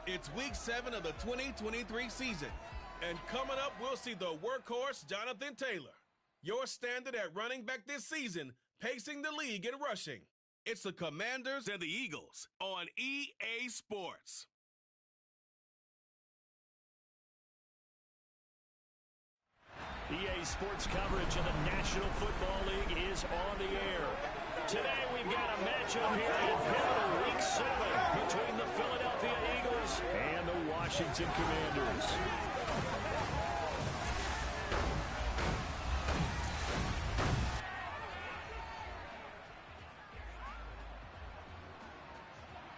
It's week 7 of the 2023 season. And coming up, we'll see the workhorse Jonathan Taylor, your standard at running back this season, pacing the league in rushing. It's the Commanders and the Eagles on EA Sports. EA Sports coverage of the National Football League is on the air. Today we've got a matchup here in pivotal Week 7 between the Philadelphia Eagles and the Washington Commanders.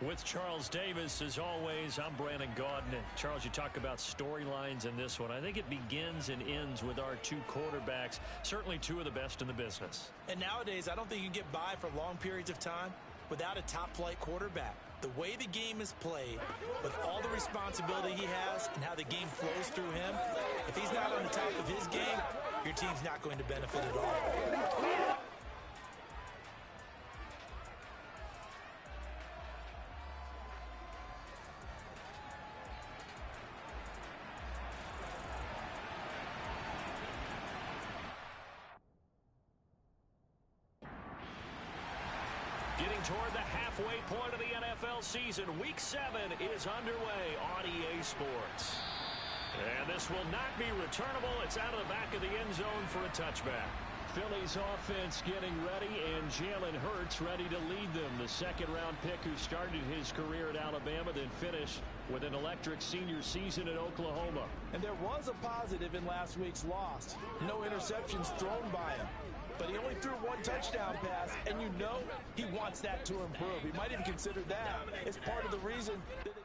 With Charles Davis, as always, I'm Brandon Gaudin. And Charles, you talk about storylines in this one. I think it begins and ends with our two quarterbacks, certainly two of the best in the business. And nowadays, I don't think you can get by for long periods of time without a top-flight quarterback. The way the game is played, with all the responsibility he has and how the game flows through him, if he's not on the top of his game, your team's not going to benefit at all. Getting toward the halfway point of the NFL season, Week 7 is underway on EA Sports. And this will not be returnable. It's out of the back of the end zone for a touchback. Philly's offense getting ready, and Jalen Hurts ready to lead them. The second-round pick who started his career at Alabama, then finished with an electric senior season at Oklahoma. And there was a positive in last week's loss. No interceptions thrown by him. But he only threw one touchdown pass, and you know he wants that to improve. He might even consider that as part of the reason that they could.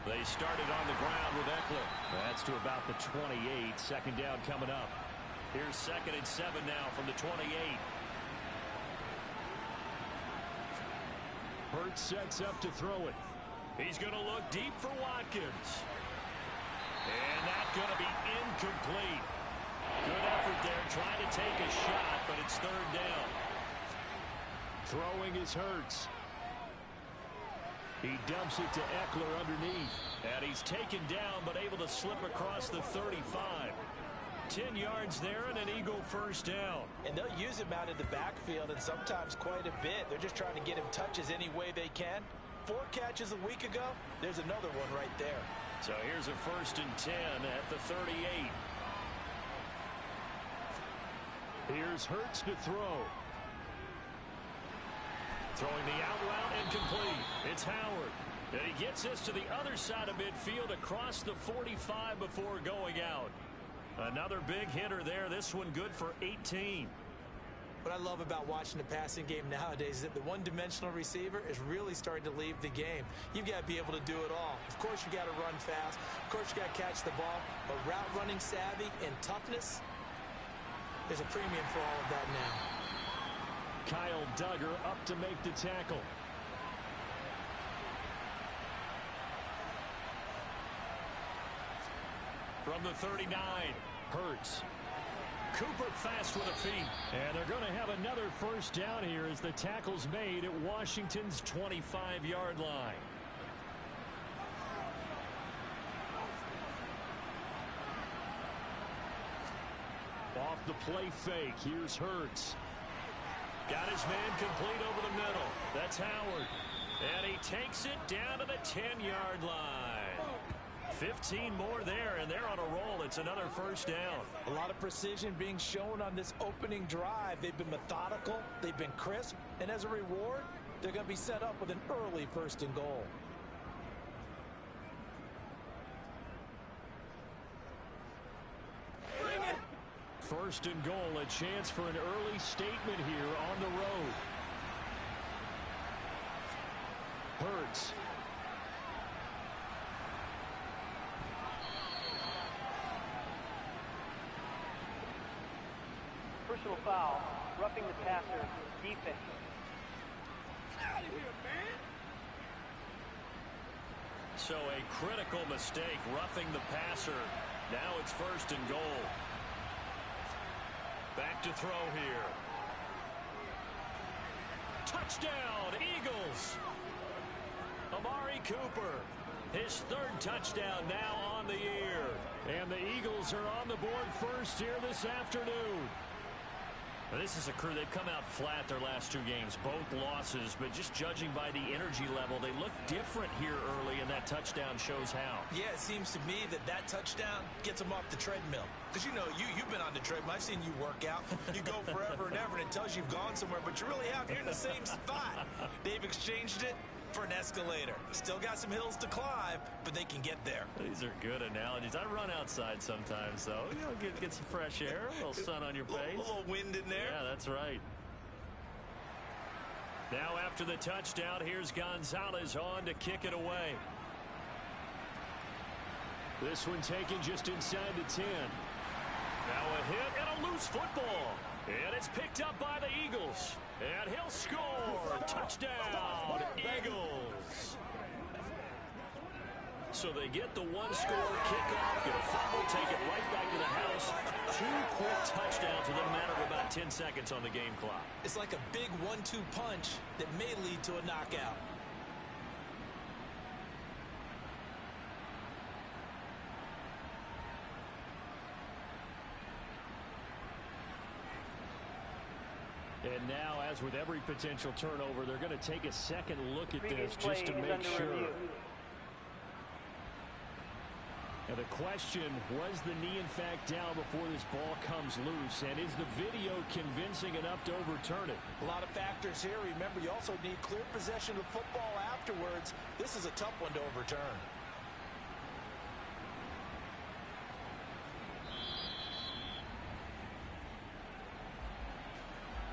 They started on the ground with Eckler. That's to about the 28. Second down coming up. Here's 2nd and 7 now from the 28. Hurts sets up to throw it. He's going to look deep for Watkins. And that's going to be incomplete. Good effort there trying to take a shot, but it's 3rd down. Throwing is Hurts. He dumps it to Eckler underneath. And he's taken down but able to slip across the 35. 10 yards there and an Eagle first down. And they'll use him out in the backfield and sometimes quite a bit. They're just trying to get him touches any way they can. 4 catches a week ago. There's another one right there. So here's a 1st and 10 at the 38. Here's Hurts to throw. Throwing the out route incomplete. It's Howard. And he gets this to the other side of midfield across the 45 before going out. Another big hitter there. This one good for 18. What I love about watching the passing game nowadays is that the one-dimensional receiver is really starting to leave the game. You've got to be able to do it all. Of course, you got to run fast. Of course, you got to catch the ball. But route running savvy and toughness, there's a premium for all of that now. Kyle Duggar up to make the tackle. From the 39, Hurts. Cooper fast with a feet. And they're going to have another first down here as the tackle's made at Washington's 25-yard line. Off the play fake, here's Hurts. Got his man complete over the middle. That's Howard. And he takes it down to the 10-yard line. 15 more there, and they're on a roll. It's another first down. A lot of precision being shown on this opening drive. They've been methodical, they've been crisp, and as a reward, they're going to be set up with an early 1st and goal. First and goal, a chance for an early statement here on the road. Hurts. Personal foul, roughing the passer, defense. Get out of here, man! So a critical mistake, roughing the passer. Now it's 1st and goal. Back to throw here. Touchdown, Eagles! Amari Cooper, his 3rd touchdown now on the year. And the Eagles are on the board first here this afternoon. Now, this is a crew, they've come out flat their last 2 games, both losses, but just judging by the energy level, they look different here early, and that touchdown shows how. Yeah, it seems to me that touchdown gets them off the treadmill. Because, you know, you've been on the treadmill. I've seen you work out. You go forever and ever, and it tells you you've gone somewhere, but you really have. You're in the same spot. They've exchanged it for an escalator. Still got some hills to climb, but they can get there. These are good analogies. I run outside sometimes, though. You know, get some fresh air, a little sun on your face. A little wind in there. Yeah, that's right. Now after the touchdown, here's Gonzalez on to kick it away. This one taken just inside the 10. Now a hit and a loose football. And it's picked up by the Eagles. And he'll score. Touchdown, Eagles. So they get the 1-score kickoff, get a fumble, take it right back to the house. 2 quick touchdowns within a matter of about 10 seconds on the game clock. It's like a big 1-2 punch that may lead to a knockout. And now, as with every potential turnover, they're going to take a second look at this just to make sure. And the question, was the knee in fact down before this ball comes loose? And is the video convincing enough to overturn it? A lot of factors here. Remember, you also need clear possession of the football afterwards. This is a tough one to overturn.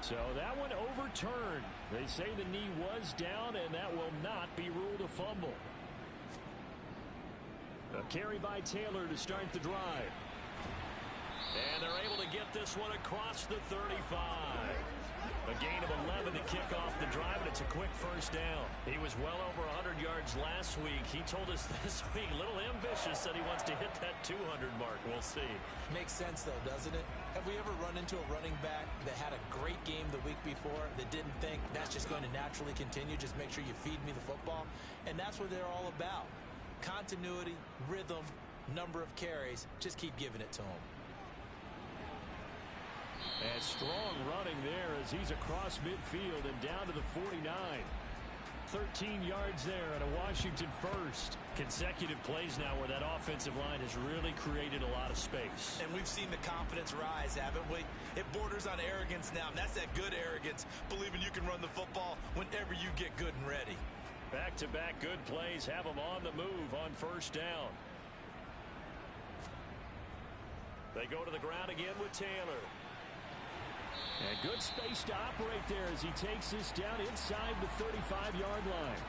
So that one overturned. They say the knee was down, and that will not be ruled a fumble. A carry by Taylor to start the drive. And they're able to get this one across the 35. A gain of 11 to kick off the drive, and it's a quick first down. He was well over 100 yards last week. He told us this week, a little ambitious, said he wants to hit that 200 mark. We'll see. Makes sense, though, doesn't it? Have we ever run into a running back that had a great game the week before that didn't think that's just going to naturally continue? Just make sure you feed me the football. And that's what they're all about. Continuity, rhythm, number of carries. Just keep giving it to him. And strong running there as he's across midfield and down to the 49. 13 yards there and a Washington first. Consecutive plays now where that offensive line has really created a lot of space. And we've seen the confidence rise, haven't we? It borders on arrogance now, and that's that good arrogance, believing you can run the football whenever you get good and ready. Back-to-back good plays have them on the move on first down. They go to the ground again with Taylor. And good space to operate there as he takes this down inside the 35-yard line.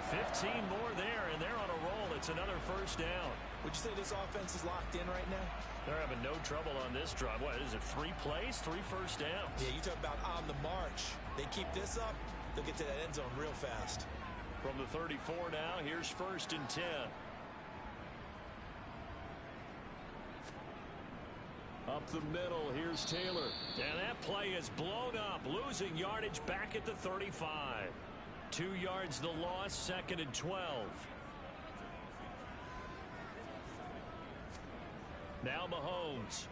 15 more there, and they're on a roll. It's another first down. Would you say this offense is locked in right now? They're having no trouble on this drive. What is it, 3 plays, 3 first downs? Yeah, you talk about on the march. They keep this up, they'll get to that end zone real fast. From the 34 now, here's 1st and 10. Up the middle, here's Taylor. And that play is blown up, losing yardage back at the 35. 2 yards the loss, 2nd and 12. Now Mahomes.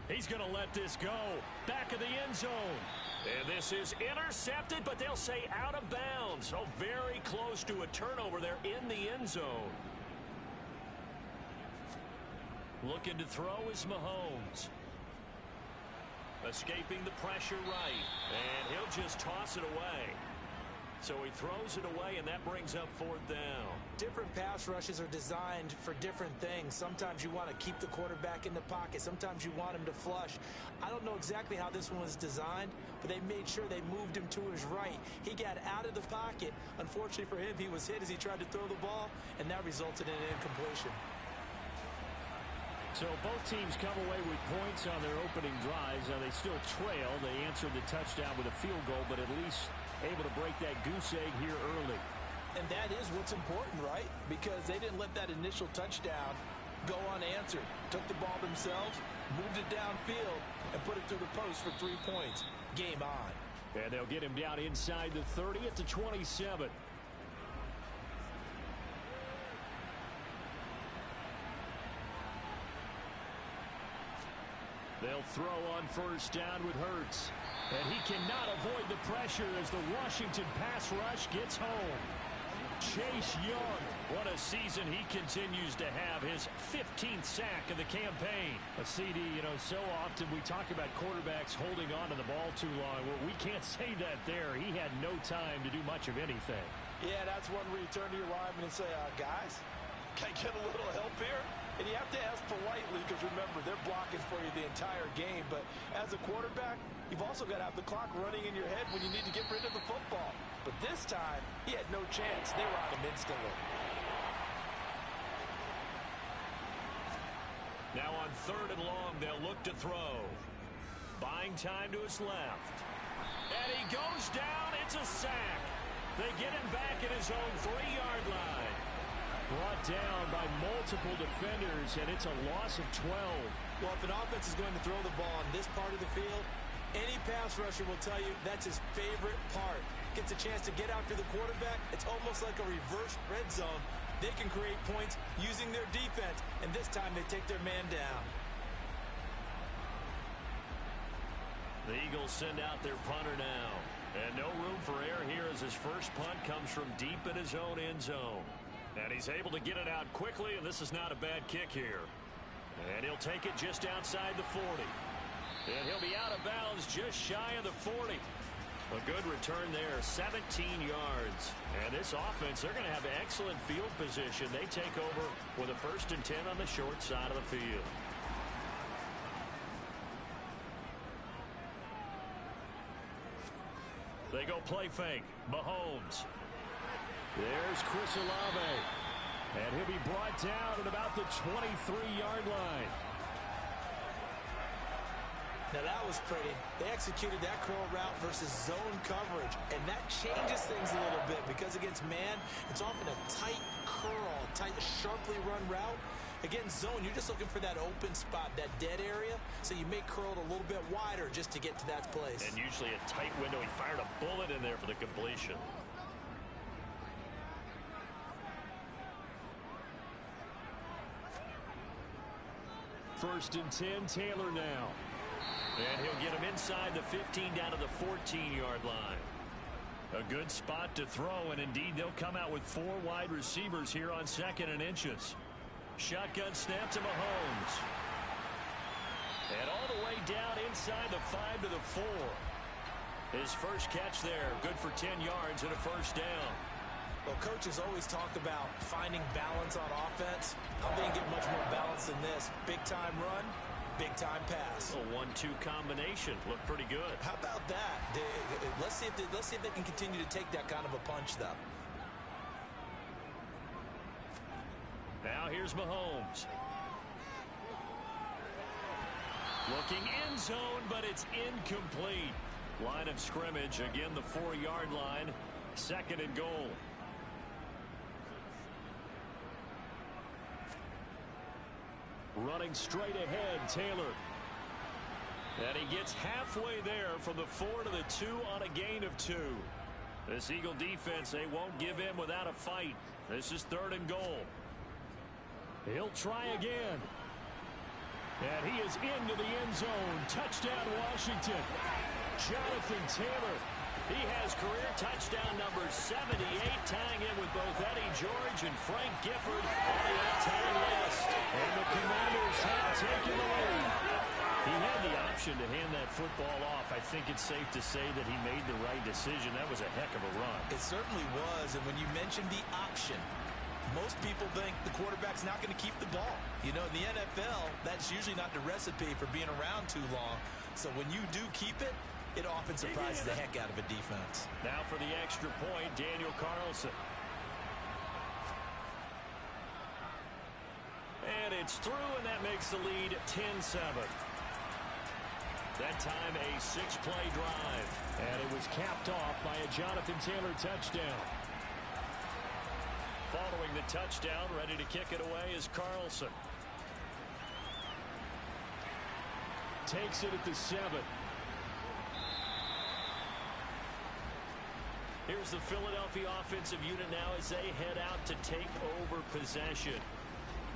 He's going to let this go. Back of the end zone. And this is intercepted, but they'll say out of bounds. So very close to a turnover there in the end zone. Looking to throw is Mahomes. Escaping the pressure right. And he'll just toss it away. So he throws it away, and that brings up 4th down. Different pass rushes are designed for different things. Sometimes you want to keep the quarterback in the pocket. Sometimes you want him to flush. I don't know exactly how this one was designed, but they made sure they moved him to his right. He got out of the pocket. Unfortunately for him, he was hit as he tried to throw the ball, and that resulted in an incompletion. So both teams come away with points on their opening drives. Now they still trail. They answered the touchdown with a field goal, but at least able to break that goose egg here early. And that is what's important, right? Because they didn't let that initial touchdown go unanswered. Took the ball themselves, moved it downfield, and put it through the post for 3 points. Game on. And they'll get him down inside the 30 at the 27. They'll throw on 1st down with Hurts. And he cannot avoid the pressure as the Washington pass rush gets home. Chase Young, what a season he continues to have. His 15th sack of the campaign. A CD, so often we talk about quarterbacks holding on to the ball too long. Well, we can't say that there. He had no time to do much of anything. Yeah, that's one where you turn to your lineman and say, guys, can I get a little help here? And you have to ask politely because, remember, they're blocking for you the entire game. But as a quarterback, you've also got to have the clock running in your head when you need to get rid of the football. But this time, he had no chance. They were on him instantly. Now on 3rd and long, they'll look to throw. Buying time to his left. And he goes down. It's a sack. They get him back at his own 3-yard line. Brought down by multiple defenders, and it's a loss of 12. Well, if an offense is going to throw the ball on this part of the field, any pass rusher will tell you that's his favorite part. Gets a chance to get after the quarterback. It's almost like a reverse red zone. They can create points using their defense, and this time they take their man down. The Eagles send out their punter now. And no room for error here as his first punt comes from deep in his own end zone. And he's able to get it out quickly, and this is not a bad kick here. And he'll take it just outside the 40. And he'll be out of bounds just shy of the 40. A good return there, 17 yards. And this offense, they're going to have excellent field position. They take over with a 1st and 10 on the short side of the field. They go play fake. Mahomes. There's Chris Olave. And he'll be brought down at about the 23-yard line. Now that was pretty. They executed that curl route versus zone coverage. And that changes things a little bit because against man, it's often a tight curl, tight, sharply run route. Against zone, you're just looking for that open spot, that dead area. So you may curl it a little bit wider just to get to that place. And usually a tight window. He fired a bullet in there for the completion. First and 10, Taylor now. And he'll get him inside the 15 down to the 14-yard line. A good spot to throw, and indeed they'll come out with 4 wide receivers here on 2nd and inches. Shotgun snap to Mahomes. And all the way down inside the 5 to the 4. His first catch there, good for 10 yards and a 1st down. Well, coaches always talk about finding balance on offense. How they can get much more balance than this. Big-time run, big-time pass. A 1-2 combination. Looked pretty good. How about that? Let's see if they can continue to take that kind of a punch, though. Now here's Mahomes. Looking end zone, but it's incomplete. Line of scrimmage, again the 4-yard line. 2nd and goal. Running straight ahead, Taylor. And he gets halfway there from the 4 to the 2 on a gain of 2. This Eagle defense, they won't give in without a fight. This is 3rd and goal. He'll try again. And he is into the end zone. Touchdown, Washington. Jonathan Taylor. He has career touchdown number 78, tying in with both Eddie George and Frank Gifford on the all-time list. And the Commanders have option to hand that football off, I think it's safe to say that he made the right decision. That was a heck of a run. It certainly was, and when you mentioned the option, most people think the quarterback's not going to keep the ball. You know, in the NFL, that's usually not the recipe for being around too long. So when you do keep it, it often surprises the heck out of a defense. Now for the extra point, Daniel Carlson. And it's through, and that makes the lead 10-7. That time a 6-play drive. And it was capped off by a Jonathan Taylor touchdown. Following the touchdown, ready to kick it away is Carlson. Takes it at the 7. Here's the Philadelphia offensive unit now as they head out to take over possession.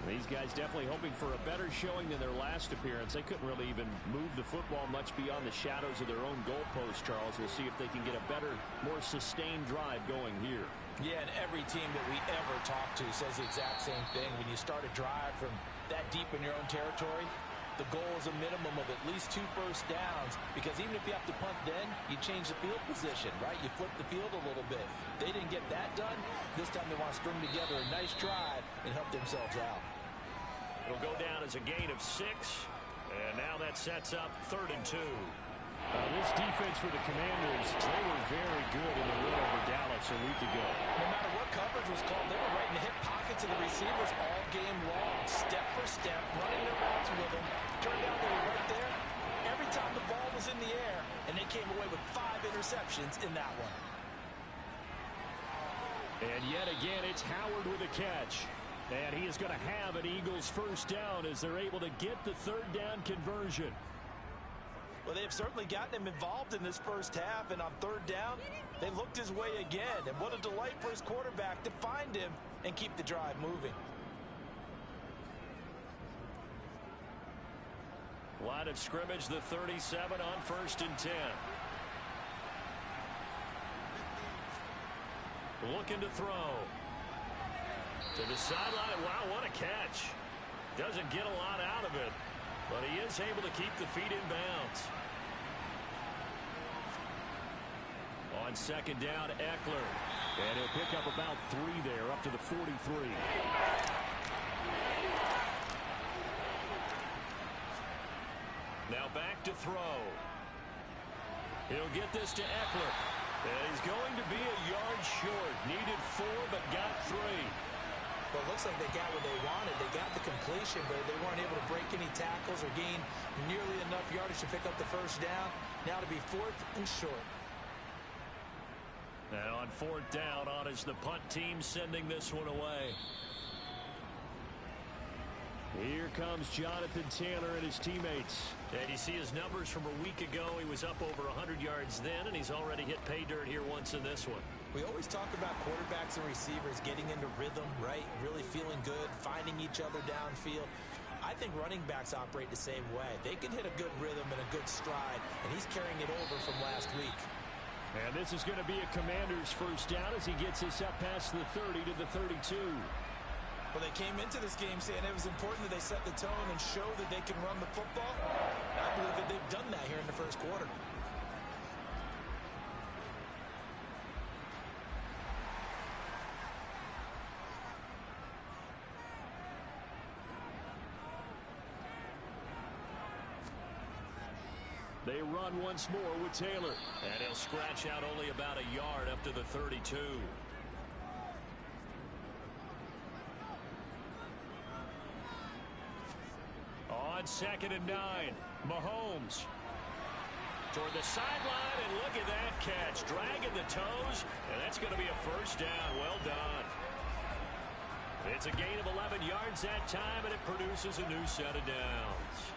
These guys definitely hoping for a better showing than their last appearance. They couldn't really even move the football much beyond the shadows of their own goalpost, Charles. We'll see if they can get a better, more sustained drive going here. Yeah, and every team that we ever talk to says the exact same thing. When you start a drive from that deep in your own territory, the goal is a minimum of at least 2 first downs, because even if you have to punt then, you change the field position, right? You flip the field a little bit. They didn't get that done. This time they want to string together a nice drive and help themselves out. It'll go down as a gain of 6, and now that sets up 3rd and 2. This defense for the Commanders, they were very good in the win over Dallas a week ago. No matter what coverage was called, they were right in the hip pockets of the receivers all game long, step for step, running their routes with them. Turned out they were right there every time the ball was in the air, and they came away with 5 interceptions in that one. And yet again, it's Howard with a catch. And he is going to have an Eagles first down as they're able to get the 3rd down conversion. Well, they've certainly gotten him involved in this first half, and on 3rd down, they looked his way again. And what a delight for his quarterback to find him and keep the drive moving. Line of scrimmage, the 37 on 1st and 10. Looking to throw. To the sideline. Wow, what a catch. Doesn't get a lot out of it, but he is able to keep the feet in bounds. On 2nd down, Eckler. And he'll pick up about 3 there, up to the 43. Now back to throw. He'll get this to Eckler. And he's going to be a yard short. Needed 4, but got 3. Well, it looks like they got what they wanted. They got the completion, but they weren't able to break any tackles or gain nearly enough yardage to pick up the first down. Now to be 4th and short. Now on 4th down, on is the punt team sending this one away. Here comes Jonathan Taylor and his teammates. And you see his numbers from a week ago. He was up over 100 yards then, and he's already hit pay dirt here once in this one. We always talk about quarterbacks and receivers getting into rhythm, right? Really feeling good, finding each other downfield. I think running backs operate the same way. They can hit a good rhythm and a good stride, and he's carrying it over from last week. And this is going to be a Commander's first down as he gets us up past the 30 to the 32. Well, they came into this game saying it was important that they set the tone and show that they can run the football. I believe that they've done that here in the first quarter. They run once more with Taylor. And he'll scratch out only about a yard up to the 32. On 2nd and 9, Mahomes. Toward the sideline, and look at that catch. Dragging the toes, and that's going to be a first down. Well done. It's a gain of 11 yards that time, and it produces a new set of downs.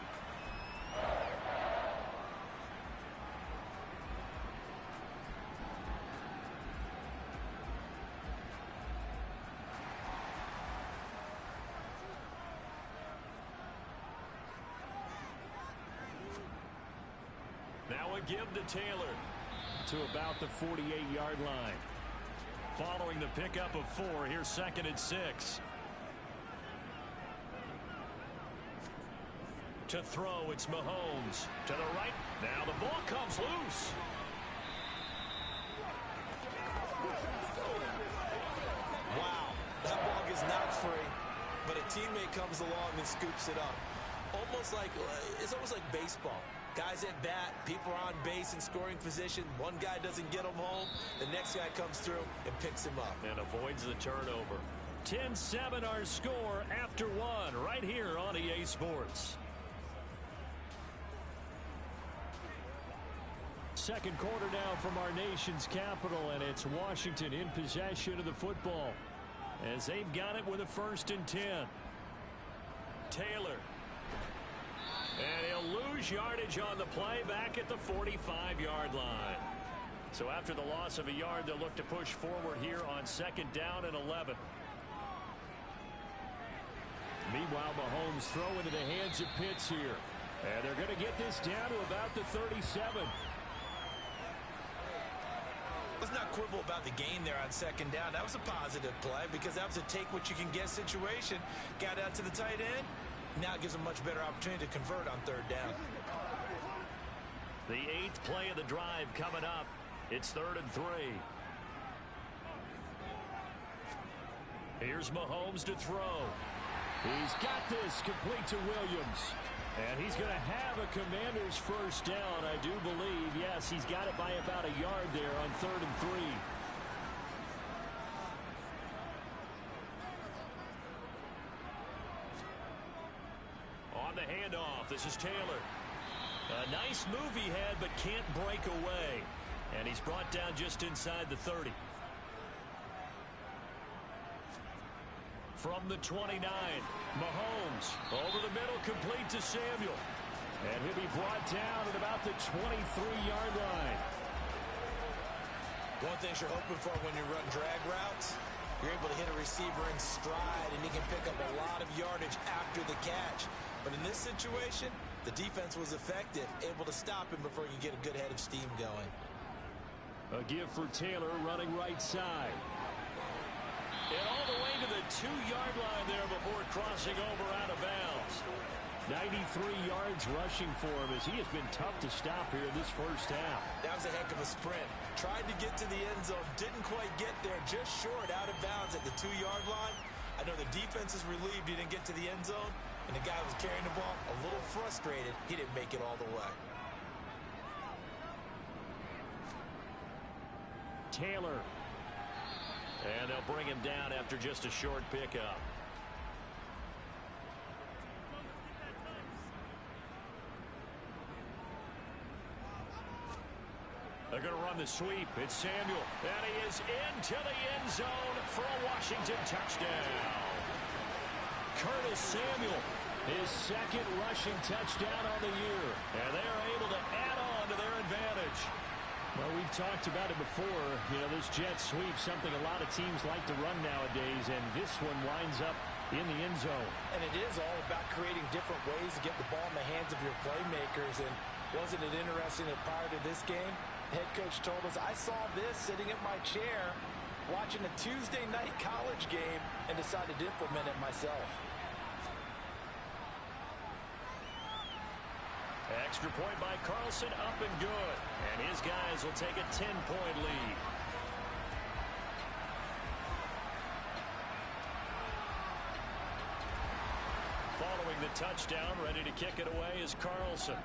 Now a give to Taylor to about the 48-yard line. Following the pickup of 4, here's 2nd and 6. To throw, it's Mahomes. To the right. Now the ball comes loose. Wow, that ball gets knocked free, but a teammate comes along and scoops it up. It's almost like baseball. Guys at bat, people are on base in scoring position. One guy doesn't get him home. The next guy comes through and picks him up. And avoids the turnover. 10-7 our score after one right here on EA Sports. Second quarter now from our nation's capital, and it's Washington in possession of the football as they've got it with a 1st and 10. Taylor. And he'll lose yardage on the play back at the 45-yard line. So after the loss of a yard, they'll look to push forward here on 2nd down and 11. Meanwhile, Mahomes throw into the hands of Pitts here. And they're going to get this down to about the 37. Let's not quibble about the gain there on 2nd down. That was a positive play because that was a take-what-you-can-get situation. Got out to the tight end. Now it gives a much better opportunity to convert on 3rd down. The 8th play of the drive coming up. It's 3rd and 3. Here's Mahomes to throw. He's got this complete to Williams. And he's going to have a Commander's 1st down, I do believe. Yes, he's got it by about a yard there on 3rd and 3. On the handoff, this is Taylor. A nice move he had, but can't break away. And he's brought down just inside the 30. From the 29, Mahomes over the middle, complete to Samuel. And he'll be brought down at about the 23-yard line. One thing you're hoping for when you run drag routes, you're able to hit a receiver in stride, and he can pick up a lot of yardage after the catch. But in this situation, the defense was effective, able to stop him before he could get a good head of steam going. A give for Taylor running right side. And all the way to the 2-yard line there before crossing over out of bounds. 93 yards rushing for him as he has been tough to stop here in this 1st half. That was a heck of a sprint. Tried to get to the end zone, didn't quite get there, just short out of bounds at the 2-yard line. I know the defense is relieved he didn't get to the end zone, and the guy who was carrying the ball, a little frustrated, he didn't make it all the way. Taylor. And they'll bring him down after just a short pickup. They're going to run the sweep. It's Samuel. And he is into the end zone for a Washington touchdown. Curtis Samuel, his 2nd rushing touchdown on the year. And they are able to add on to their advantage. Well, we've talked about it before. You know, this jet sweep, something a lot of teams like to run nowadays, and this one winds up in the end zone. And it is all about creating different ways to get the ball in the hands of your playmakers. And wasn't it interesting that prior to this game, the head coach told us, I saw this sitting in my chair watching a Tuesday night college game and decided to implement it myself. Extra point by Carlson, up and good. And his guys will take a 10-point lead. Following the touchdown, ready to kick it away is Carlson.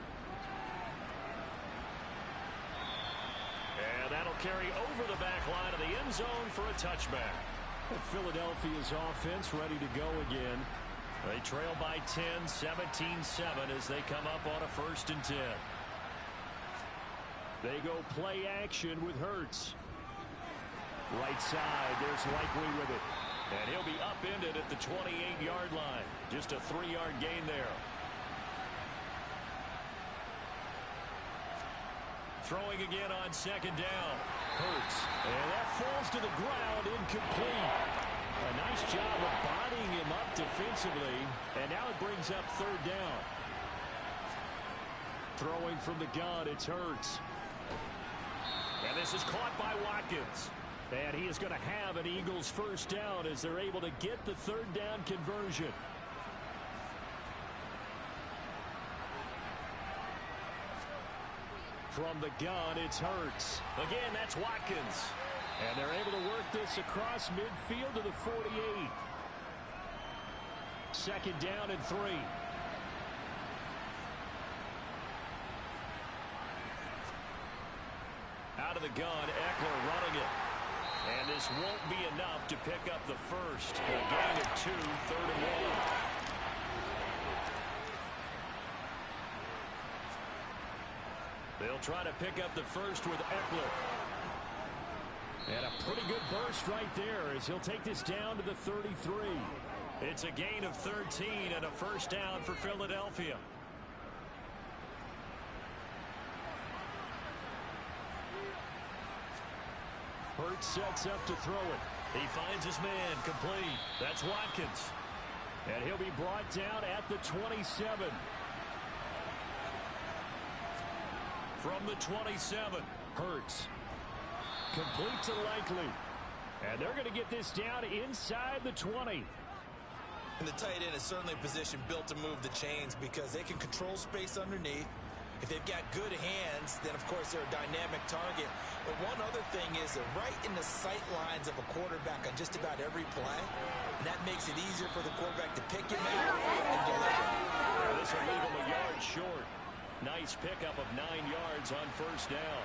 And that'll carry over the back line of the end zone for a touchback. And Philadelphia's offense ready to go again. They trail by 10, 17-7 as they come up on a 1st and 10. They go play action with Hurts. Right side, there's Likely with it. And he'll be upended at the 28-yard line. Just a 3-yard gain there. Throwing again on 2nd down. Hurts. And that falls to the ground, incomplete. A nice job of bodying him up defensively. And now it brings up 3rd down. Throwing from the gun, it's Hurts. And this is caught by Watkins. And he is going to have an Eagles 1st down as they're able to get the 3rd down conversion. From the gun, it's Hurts. Again, that's Watkins. And they're able to work this across midfield to the 48. Second down and 3. Out of the gun, Eckler running it. And this won't be enough to pick up the first. A gain of 2, 3rd and 1. They'll try to pick up the first with Eckler. And a pretty good burst right there as he'll take this down to the 33. It's a gain of 13 and a first down for Philadelphia. Hurts sets up to throw it. He finds his man complete. That's Watkins. And he'll be brought down at the 27. From the 27, Hurts. Complete to Likely. And they're going to get this down inside the 20. And the tight end is certainly a position built to move the chains because they can control space underneath. If they've got good hands, then of course they're a dynamic target. But one other thing is they're right in the sight lines of a quarterback on just about every play. And that makes it easier for the quarterback to pick him out and deliver. This will leave him a yard short. Nice pickup of 9 yards on first down.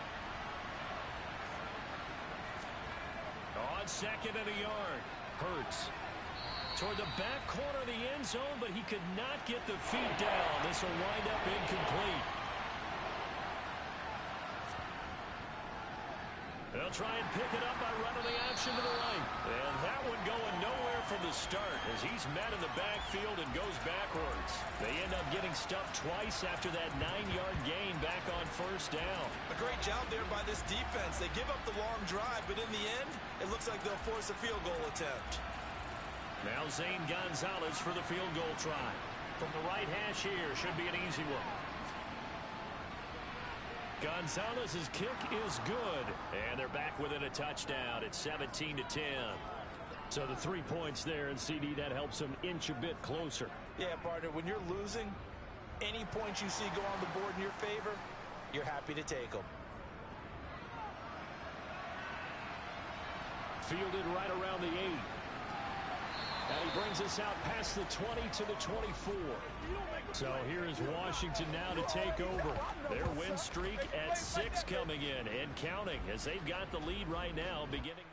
On second and a yard, Hurts. Toward the back corner of the end zone, but he could not get the feet down. This will wind up incomplete. They'll try and pick it up by running the option to the right. And that one going nowhere from the start as he's met in the backfield and goes backwards. They end up getting stuffed twice after that 9-yard gain back on first down. A great job there by this defense. They give up the long drive, but in the end, it looks like they'll force a field goal attempt. Now Zane Gonzalez for the field goal try. From the right hash here, should be an easy one. Gonzalez's kick is good, and they're back within a touchdown. It's 17-10. So the 3 points there, and CD, that helps them inch a bit closer. Yeah, partner, when you're losing, any points you see go on the board in your favor, you're happy to take them. Fielded right around the 8. And he brings us out past the 20 to the 24. So here is Washington now to take over. Their win streak at 6 coming in and counting as they've got the lead right now beginning.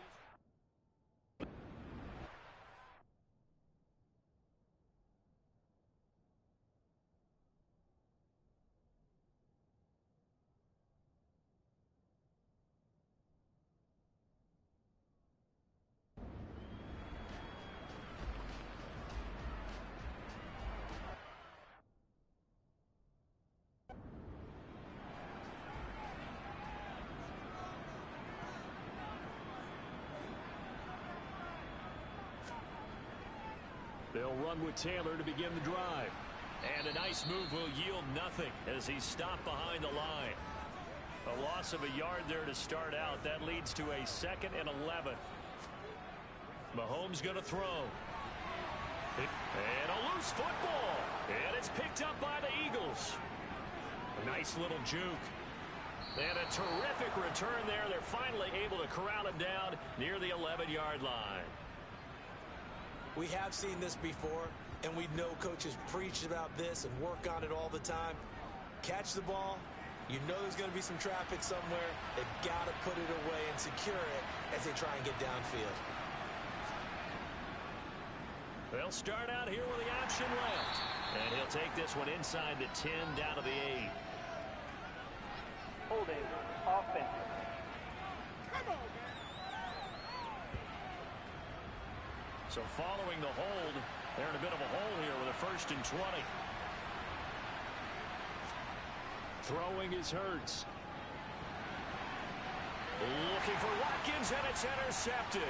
They'll run with Taylor to begin the drive. And a nice move will yield nothing as he's stopped behind the line. A loss of a yard there to start out. That leads to a 2nd and 11. Mahomes going to throw. And a loose football. And it's picked up by the Eagles. A nice little juke. And a terrific return there. They're finally able to corral him down near the 11-yard line. We have seen this before, and we know coaches preach about this and work on it all the time. Catch the ball. You know there's going to be some traffic somewhere. They've got to put it away and secure it as they try and get downfield. They'll start out here with the option left. And he'll take this one inside the 10 down to the 8. Holding offense. Come on, man. So following the hold, they're in a bit of a hole here with a 1st and 20. Throwing is Hurts. Looking for Watkins, and it's intercepted.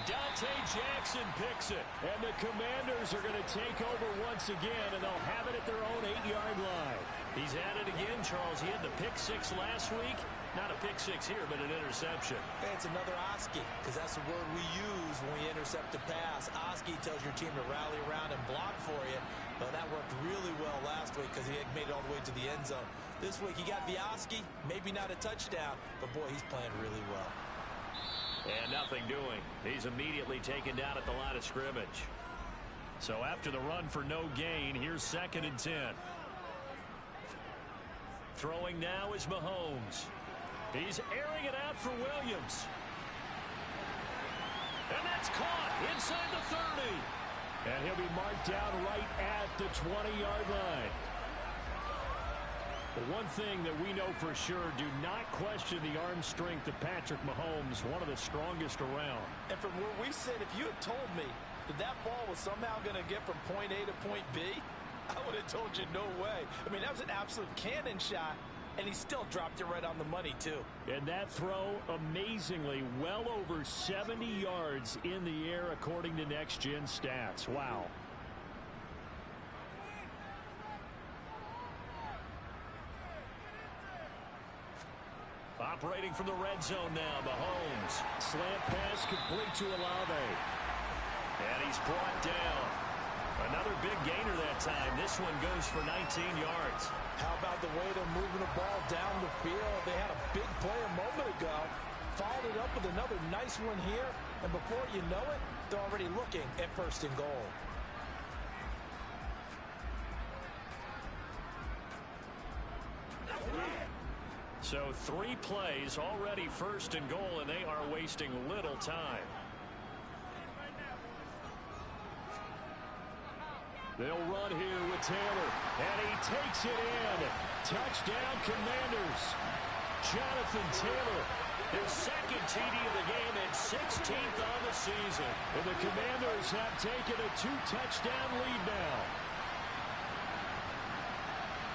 Dante Jackson picks it. And the Commanders are going to take over once again, and they'll have it at their own 8-yard line. He's at it again, Charles. He had the pick 6 last week. Not a pick 6 here, but an interception. Hey, it's another Oski, because that's the word we use when we intercept a pass. Oski tells your team to rally around and block for you. But that worked really well last week because he had made it all the way to the end zone. This week he got the Oski, maybe not a touchdown, but boy, he's playing really well. And nothing doing. He's immediately taken down at the line of scrimmage. So after the run for no gain, here's 2nd and 10. Throwing now is Mahomes. He's airing it out for Williams. And that's caught inside the 30. And he'll be marked down right at the 20-yard line. The one thing that we know for sure, do not question the arm strength of Patrick Mahomes, one of the strongest around. And from where we sit, if you had told me that that ball was somehow going to get from point A to point B, I would have told you no way. I mean, that was an absolute cannon shot, and he still dropped it right on the money, too. And that throw, amazingly, well over 70 yards in the air, according to Next Gen Stats. Wow. Operating from the red zone now, Mahomes. Slant pass complete to Olave. And he's brought down. Another big gainer that time. This one goes for 19 yards. How about the way they're moving the ball down the field? They had a big play a moment ago. Followed it up with another nice one here. And before you know it, they're already looking at 1st and goal. So 3 plays, already 1st and goal, and they are wasting little time. They'll run here with Taylor, and he takes it in. Touchdown, Commanders. Jonathan Taylor, his 2nd TD of the game and 16th on the season. And the Commanders have taken a 2-touchdown lead now.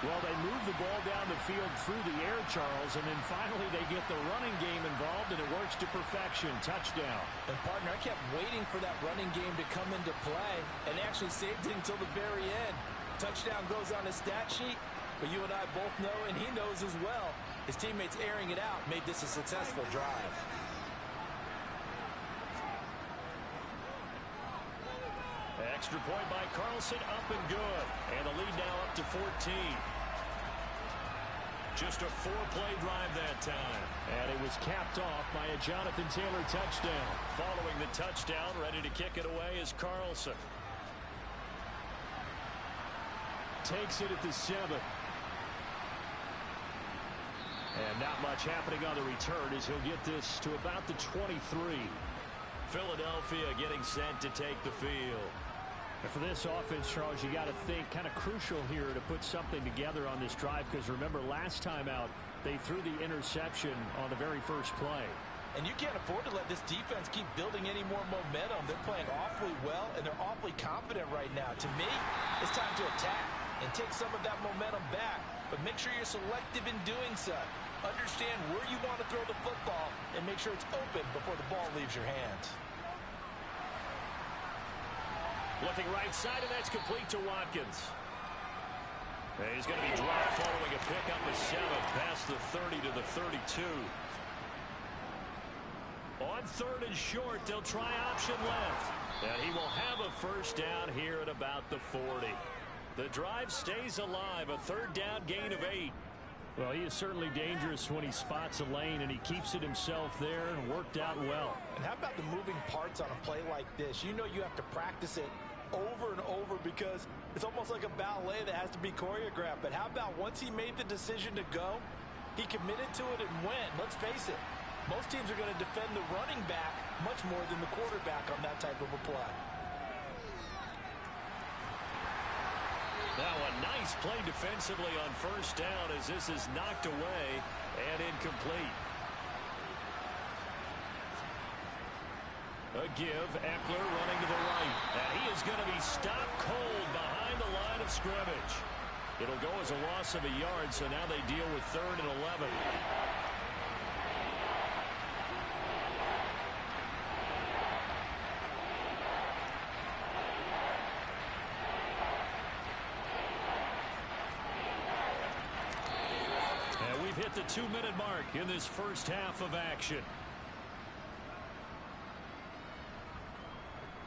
Well, they move the ball down the field through the air, Charles, and then finally they get the running game involved, and it works to perfection. Touchdown. And, partner, I kept waiting for that running game to come into play, and actually saved it until the very end. Touchdown goes on his stat sheet, but you and I both know, and he knows as well, his teammates airing it out made this a successful drive. Extra point by Carlson, up and good. And the lead now up to 14. Just a 4-play drive that time. And it was capped off by a Jonathan Taylor touchdown. Following the touchdown, ready to kick it away is Carlson. Takes it at the 7. And not much happening on the return as he'll get this to about the 23. Philadelphia getting set to take the field. And for this offense, Charles, you got to think kind of crucial here to put something together on this drive, because remember last time out they threw the interception on the very first play. And you can't afford to let this defense keep building any more momentum. They're playing awfully well, and they're awfully confident right now. To me, it's time to attack and take some of that momentum back, but make sure you're selective in doing so. Understand where you want to throw the football and make sure it's open before the ball leaves your hands. Looking right side, and that's complete to Watkins. And he's going to be dropped following a pickup of 7 past the 30 to the 32. On 3rd and short, they'll try option left. And he will have a 1st down here at about the 40. The drive stays alive, a 3rd down gain of 8. Well, he is certainly dangerous when he spots a lane, and he keeps it himself there and worked out well. And how about the moving parts on a play like this? You know you have to practice it over and over because it's almost like a ballet that has to be choreographed. But how about once he made the decision to go, he committed to it and went. Let's face it, most teams are going to defend the running back much more than the quarterback on that type of a play. Now a nice play defensively on 1st down as this is knocked away and incomplete. A give, Eckler running to the right. And he is going to be stopped cold behind the line of scrimmage. It'll go as a loss of a yard, so now they deal with 3rd and 11. And we've hit the 2-minute mark in this first half of action.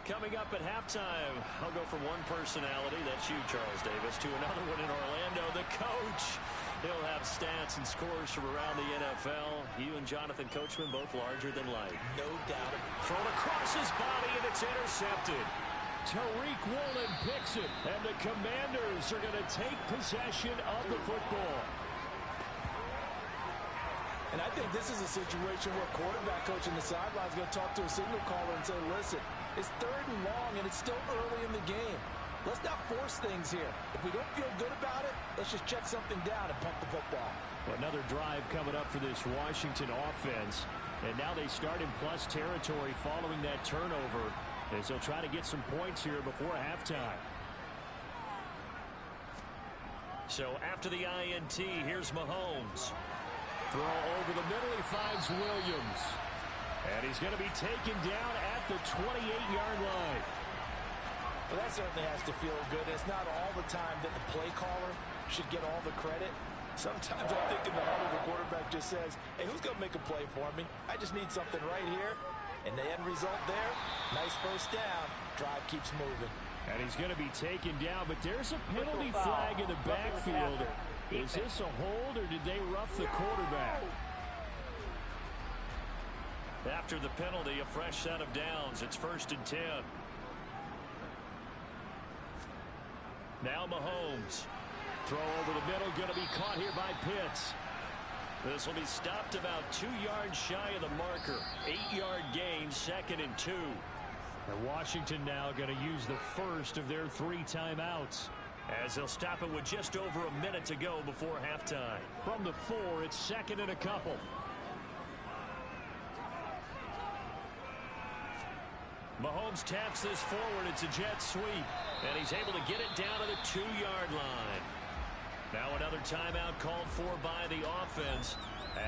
Coming up at halftime, I'll go from one personality, that's you, Charles Davis, to another one in Orlando, the coach. He'll have stats and scores from around the NFL. You and Jonathan Coachman both larger than life. No doubt. Thrown across his body, and it's intercepted. Tariq Woolen picks it, and the Commanders are going to take possession of the football. And I think this is a situation where quarterback coach in the sideline is going to talk to a signal caller and say, listen, it's 3rd and long, and it's still early in the game. Let's not force things here. If we don't feel good about it, let's just check something down and pump the football. Another drive coming up for this Washington offense. And now they start in plus territory following that turnover, as they'll try to get some points here before halftime. So after the INT, here's Mahomes. Throw over the middle, he finds Williams. And he's going to be taken down at the 28-yard line. Well, that certainly has to feel good. It's not all the time that the play caller should get all the credit. Sometimes I think in the huddle, the quarterback just says, hey, who's going to make a play for me? I just need something right here. And the end result there, nice first down. Drive keeps moving. And he's going to be taken down, but there's a penalty flag in the backfield. Is this a hold, or did they rough the quarterback? After the penalty, a fresh set of downs. It's 1st and 10. Now Mahomes. Throw over the middle, going to be caught here by Pitts. This will be stopped about 2 yards shy of the marker. 8-yard gain, 2nd and 2. And Washington now going to use the first of their 3 timeouts, as they'll stop it with just over a minute to go before halftime. From the 4, it's 2nd and a couple. Mahomes taps this forward. It's a jet sweep, and he's able to get it down to the 2-yard line. Now another timeout called for by the offense,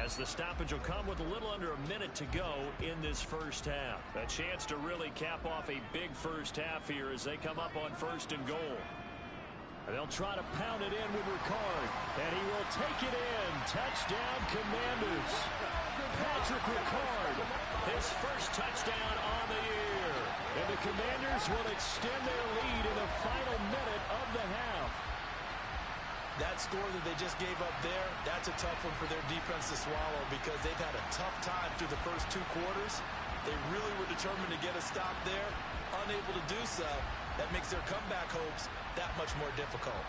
as the stoppage will come with a little under a minute to go in this first half. A chance to really cap off a big first half here as they come up on 1st and goal. And they'll try to pound it in with Ricard, and he will take it in. Touchdown, Commanders. Patrick Ricard, his first touchdown on the year. And the Commanders will extend their lead in the final minute of the half. That score that they just gave up there, that's a tough one for their defense to swallow, because they've had a tough time through the first 2 quarters. They really were determined to get a stop there. Unable to do so, that makes their comeback hopes that much more difficult.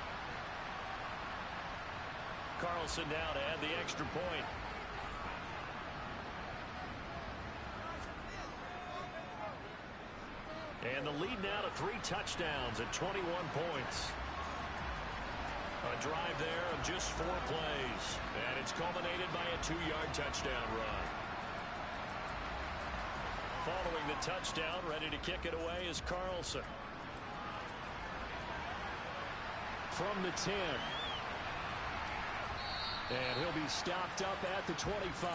Carlson now to add the extra point. And the lead now to 3 touchdowns at 21 points. A drive there of just 4 plays. And it's culminated by a 2-yard touchdown run. Following the touchdown, ready to kick it away is Carlson. From the 10. And he'll be stopped up at the 25.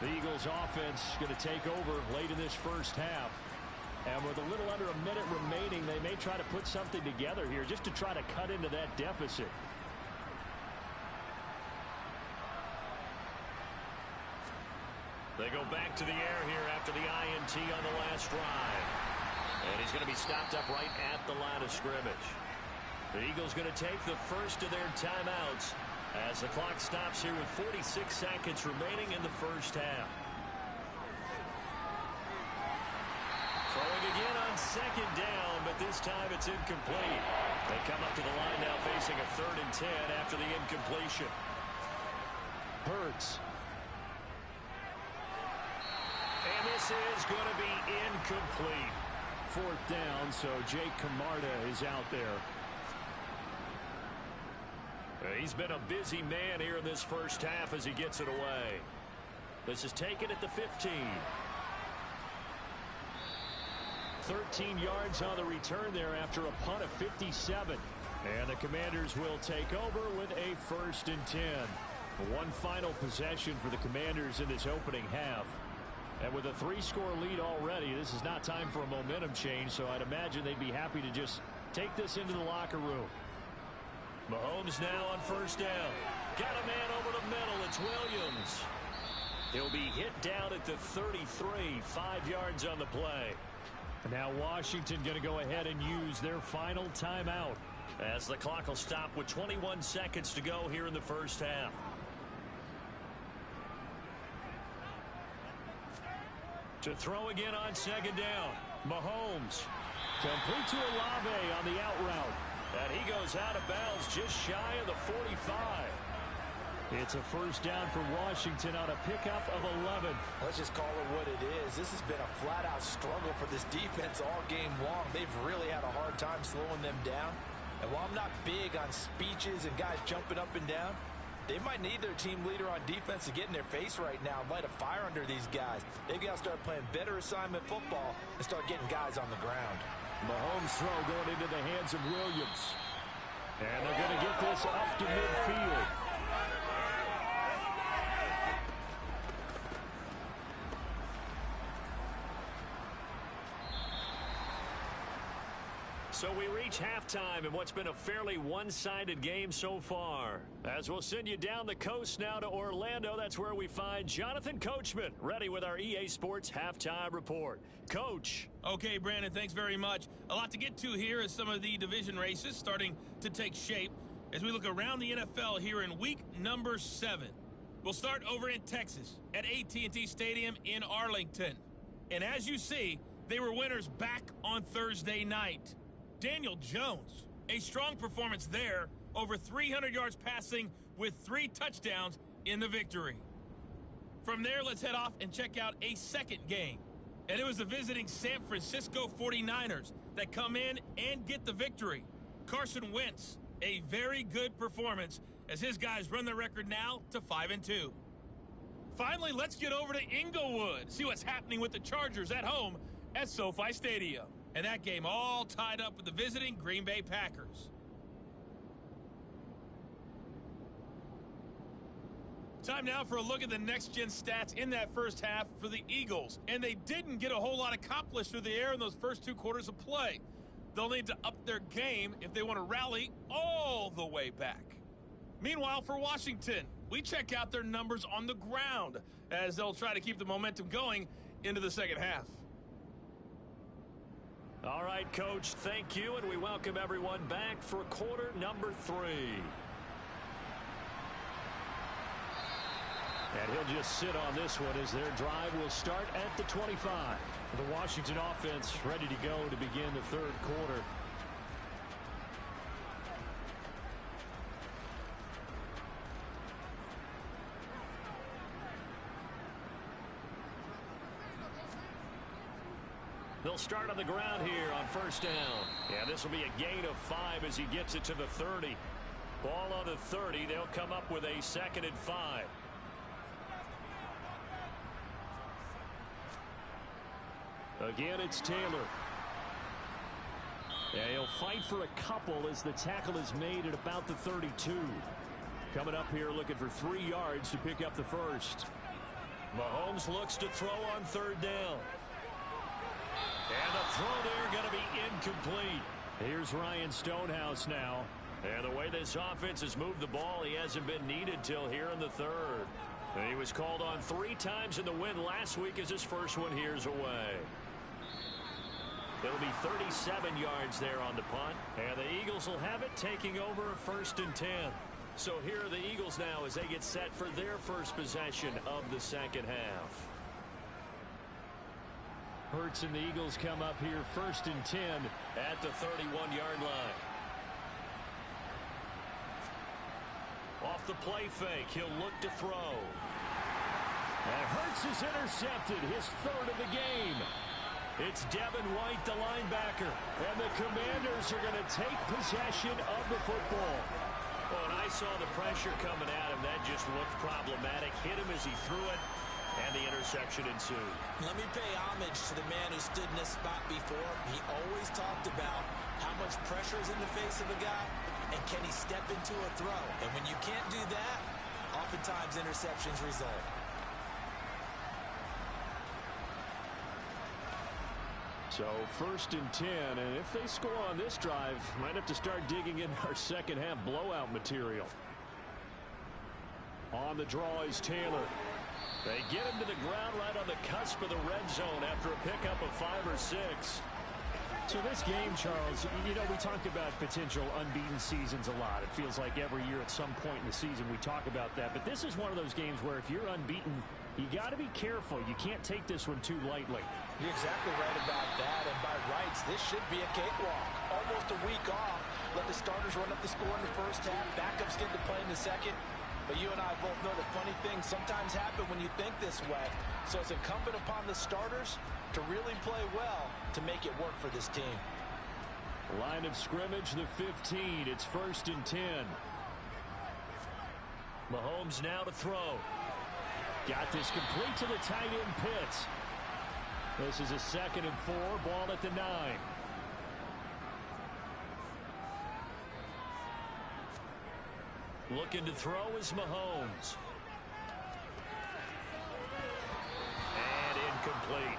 The Eagles offense going to take over late in this first half. And with a little under a minute remaining, they may try to put something together here just to try to cut into that deficit. They go back to the air here after the INT on the last drive. And he's going to be stopped up right at the line of scrimmage. The Eagles going to take the first of their timeouts as the clock stops here with 46 seconds remaining in the first half. Throwing again on 2nd down, but this time it's incomplete. They come up to the line now facing a 3rd and 10 after the incompletion. Hurts. And this is going to be incomplete. 4th down, so Jake Camarda is out there. He's been a busy man here in this first half as he gets it away. This is taken at the 15. 13 yards on the return there after a punt of 57. And the Commanders will take over with a 1st and 10. One final possession for the Commanders in this opening half. And with a 3-score lead already, this is not time for a momentum change, so I'd imagine they'd be happy to just take this into the locker room. Mahomes now on 1st down. Got a man over the middle. It's Williams. He'll be hit down at the 33, 5 yards on the play. And now Washington going to go ahead and use their final timeout. As the clock will stop with 21 seconds to go here in the first half. To throw again on second down. Mahomes. Complete to Olave on the out route. And he goes out of bounds just shy of the 45. It's a first down for Washington on a pickup of 11. Let's just call it what it is. This has been a flat-out struggle for this defense all game long. They've really had a hard time slowing them down. And while I'm not big on speeches and guys jumping up and down, they might need their team leader on defense to get in their face right now and light a fire under these guys. They've got to start playing better assignment football and start getting guys on the ground. Mahomes' throw going into the hands of Williams. And they're going to get this up to midfield. So we reach halftime in what's been a fairly one-sided game so far. As we'll send you down the coast now to Orlando, that's where we find Jonathan Coachman, ready with our EA Sports Halftime Report. Coach. Okay, Brandon, thanks very much. A lot to get to here as some of the division races starting to take shape as we look around the NFL here in week number 7. We'll start over in Texas at AT&T Stadium in Arlington. And as you see, they were winners back on Thursday night. Daniel Jones, a strong performance there, over 300 yards passing with 3 touchdowns in the victory. From there, let's head off and check out a second game. And it was the visiting San Francisco 49ers that come in and get the victory. Carson Wentz, a very good performance as his guys run the record now to 5-2. Finally, let's get over to Inglewood, see what's happening with the Chargers at home at SoFi Stadium. And that game all tied up with the visiting Green Bay Packers. Time now for a look at the next-gen stats in that first half for the Eagles. And they didn't get a whole lot accomplished through the air in those first 2 quarters of play. They'll need to up their game if they want to rally all the way back. Meanwhile, for Washington, we check out their numbers on the ground as they'll try to keep the momentum going into the second half. All right, Coach, thank you, and we welcome everyone back for quarter number 3. And he'll just sit on this one as their drive will start at the 25. The Washington offense ready to go to begin the third quarter. They'll start on the ground here on first down. Yeah, this will be a gain of 5 as he gets it to the 30. Ball on the 30. They'll come up with a 2nd and 5. Again, it's Taylor. Yeah, he'll fight for a couple as the tackle is made at about the 32. Coming up here looking for 3 yards to pick up the first. Mahomes looks to throw on 3rd down. And the throw there going to be incomplete. Here's Ryan Stonehouse now. And the way this offense has moved the ball, he hasn't been needed till here in the 3rd. And he was called on 3 times in the win last week as his first one here's away. It'll be 37 yards there on the punt. And the Eagles will have it taking over 1st and 10. So here are the Eagles now as they get set for their first possession of the second half. Hurts and the Eagles come up here 1st and 10 at the 31-yard line. Off the play fake, he'll look to throw. And Hurts is intercepted, his 3rd of the game. It's Devin White, the linebacker. And the Commanders are going to take possession of the football. Oh, and I saw the pressure coming at him. That just looked problematic. Hit him as he threw it. And the interception ensued. Let me pay homage to the man who stood in this spot before. He always talked about how much pressure is in the face of a guy and can he step into a throw. And when you can't do that, oftentimes interceptions result. So 1st and 10, and if they score on this drive, might have to start digging in our second half blowout material. On the draw is Taylor. They get him to the ground right on the cusp of the red zone after a pickup of 5 or 6. So this game, Charles, you know, we talk about potential unbeaten seasons a lot. It feels like every year at some point in the season we talk about that. But this is one of those games where if you're unbeaten, you got to be careful. You can't take this one too lightly. You're exactly right about that. And by rights, this should be a cakewalk. Almost a week off. Let the starters run up the score in the first half. Backups get to play in the second. But you and I both know that funny things sometimes happen when you think this way. So it's incumbent upon the starters to really play well to make it work for this team. Line of scrimmage, the 15. It's 1st and 10. Mahomes now to throw. Got this complete to the tight end Pitts. This is a 2nd and 4. Ball at the 9. Looking to throw is Mahomes. And incomplete.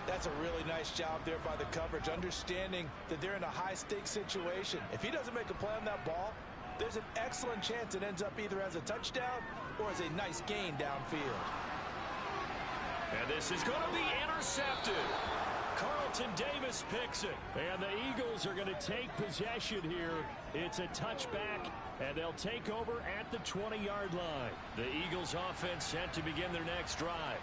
That's a really nice job there by the coverage, understanding that they're in a high-stakes situation. If he doesn't make a play on that ball, there's an excellent chance it ends up either as a touchdown or as a nice gain downfield. And this is going to be intercepted. Carlton Davis picks it. And the Eagles are going to take possession here. It's a touchback, and they'll take over at the 20-yard line. The Eagles offense set to begin their next drive.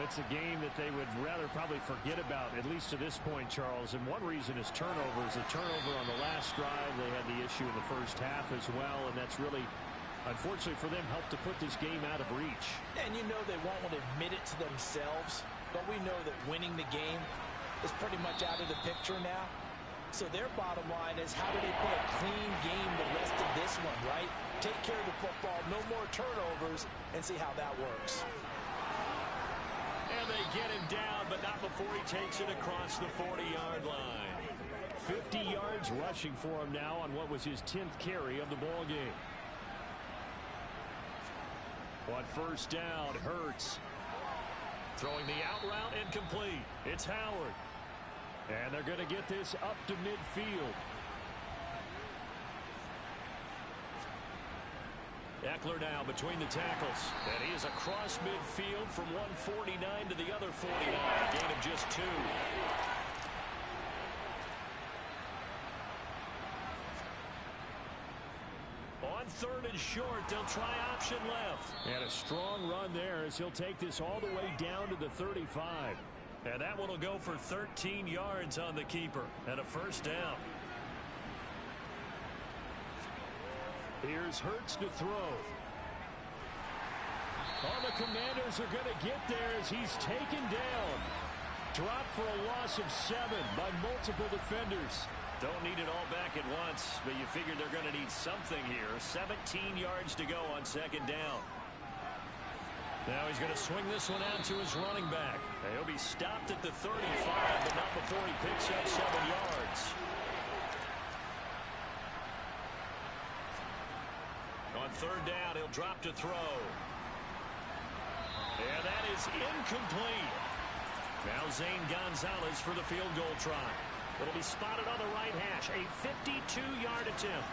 It's a game that they would rather probably forget about, at least to this point, Charles. And one reason is turnovers. A turnover on the last drive. They had the issue in the first half as well, and that's really, unfortunately for them, helped to put this game out of reach. And you know they won't want to admit it to themselves, but we know that winning the game is pretty much out of the picture now. So their bottom line is, how do they play a clean game the rest of this one, right? Take care of the football, no more turnovers, and see how that works. And they get him down, but not before he takes it across the 40-yard line. 50 yards rushing for him now on what was his 10th carry of the ball game. On 1st down, Hurts. Throwing the out route incomplete. It's Howard. And they're going to get this up to midfield. Eckler now between the tackles. And he is across midfield from 149 to the other 49. A gain of just 2. On 3rd and short, they'll try option left. And a strong run there as he'll take this all the way down to the 35. And that one will go for 13 yards on the keeper and a 1st down. Here's Hurts to throw. Oh, the Commanders are going to get there as he's taken down. Dropped for a loss of 7 by multiple defenders. Don't need it all back at once, but you figure they're going to need something here. 17 yards to go on 2nd down. Now he's going to swing this one out to his running back. He'll be stopped at the 35, but not before he picks up 7 yards. On 3rd down, he'll drop to throw. And that is incomplete. Now Zane Gonzalez for the field goal try. It'll be spotted on the right hash. A 52-yard attempt.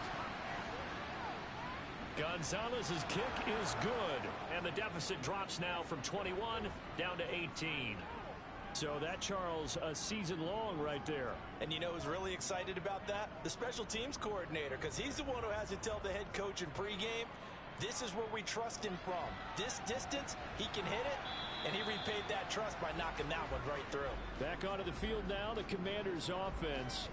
Gonzalez's kick is good, and the deficit drops now from 21 down to 18. So that, Charles, a season long right there. And you know who's really excited about that? The special teams coordinator, because he's the one who has to tell the head coach in pregame, this is where we trust him from. This distance, he can hit it, and he repaid that trust by knocking that one right through. Back onto the field now, the Commanders' offense.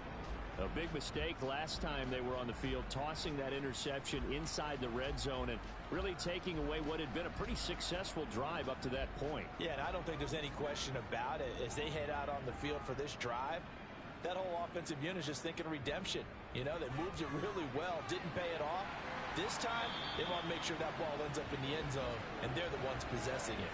A big mistake last time they were on the field, tossing that interception inside the red zone and really taking away what had been a pretty successful drive up to that point. Yeah, and I don't think there's any question about it. As they head out on the field for this drive, that whole offensive unit is just thinking redemption. You know, they moved it really well, didn't pay it off. This time, they want to make sure that ball ends up in the end zone, and they're the ones possessing it.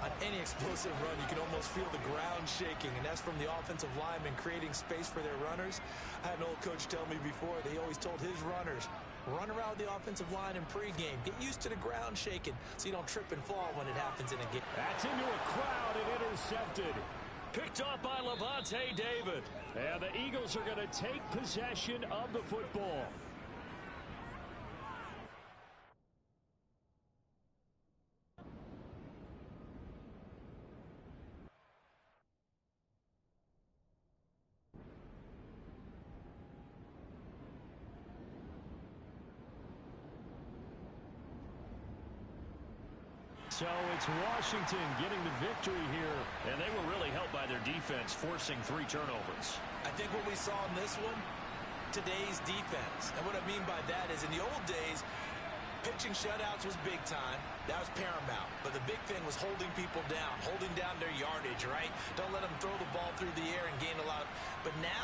On any explosive run, you can almost feel the ground shaking, and that's from the offensive linemen creating space for their runners. I had an old coach tell me before, they always told his runners, run around the offensive line in pregame. Get used to the ground shaking so you don't trip and fall when it happens in a game. That's into a crowd and intercepted. Picked off by Lavonte David. And the Eagles are going to take possession of the football. So it's Washington getting the victory here. And they were really helped by their defense, forcing 3 turnovers. I think what we saw in this one, today's defense. And what I mean by that is in the old days, pitching shutouts was big time. That was paramount. But the big thing was holding people down, holding down their yardage, right? Don't let them throw the ball through the air and gain a lot. But now,